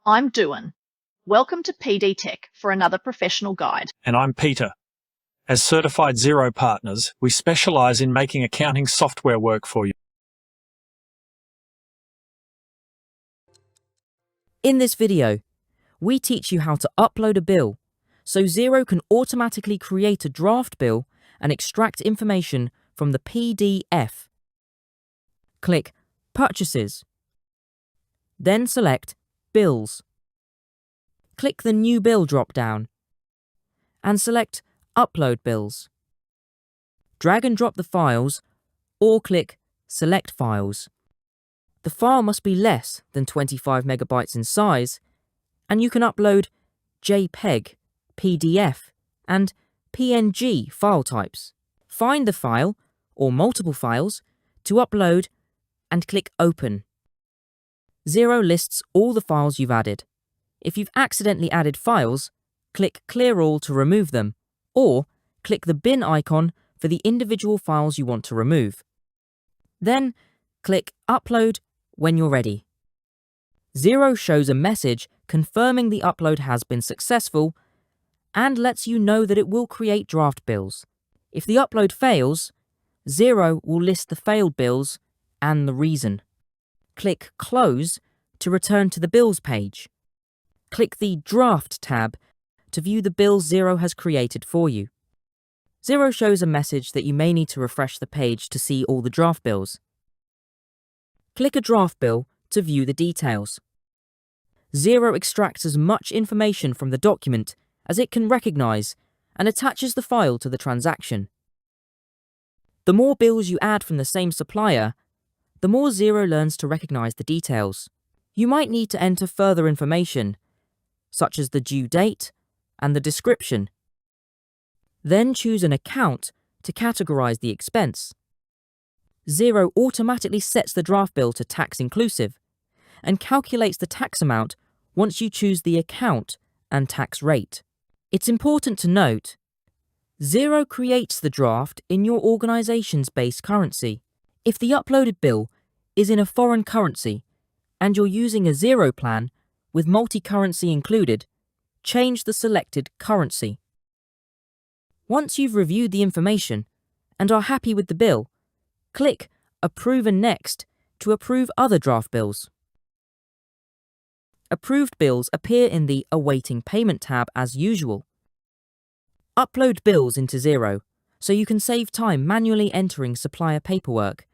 I'm Duan. Welcome to PD Tech for another professional guide. And I'm Peter. As certified Xero partners, we specialise in making accounting software work for you. In this video, we teach you how to upload a bill so Xero can automatically create a draft bill and extract information from the PDF. Click Purchases. Then select Bills. Click the New Bill drop-down and select Upload Bills. Drag and drop the files or click Select Files. The file must be less than 25 megabytes in size, and you can upload JPEG, PDF, and PNG file types. Find the file, or multiple files, to upload and click Open. Xero lists all the files you've added. If you've accidentally added files, click Clear All to remove them, or click the bin icon for the individual files you want to remove. Then, click Upload when you're ready. Xero shows a message confirming the upload has been successful and lets you know that it will create draft bills. If the upload fails, Xero will list the failed bills and the reason. Click Close to return to the Bills page. Click the Draft tab to view the bills Xero has created for you. Xero shows a message that you may need to refresh the page to see all the draft bills. Click a draft bill to view the details. Xero extracts as much information from the document as it can recognize and attaches the file to the transaction. The more bills you add from the same supplier, the more Xero learns to recognize the details. You might need to enter further information, such as the due date and the description. Then choose an account to categorize the expense. Xero automatically sets the draft bill to tax inclusive and calculates the tax amount once you choose the account and tax rate. It's important to note, Xero creates the draft in your organization's base currency. If the uploaded bill is in a foreign currency and you're using a Xero plan with multi-currency included, change the selected currency. Once you've reviewed the information and are happy with the bill, click Approve and Next to approve other draft bills. Approved bills appear in the Awaiting Payment tab as usual. Upload bills into Xero so you can save time manually entering supplier paperwork.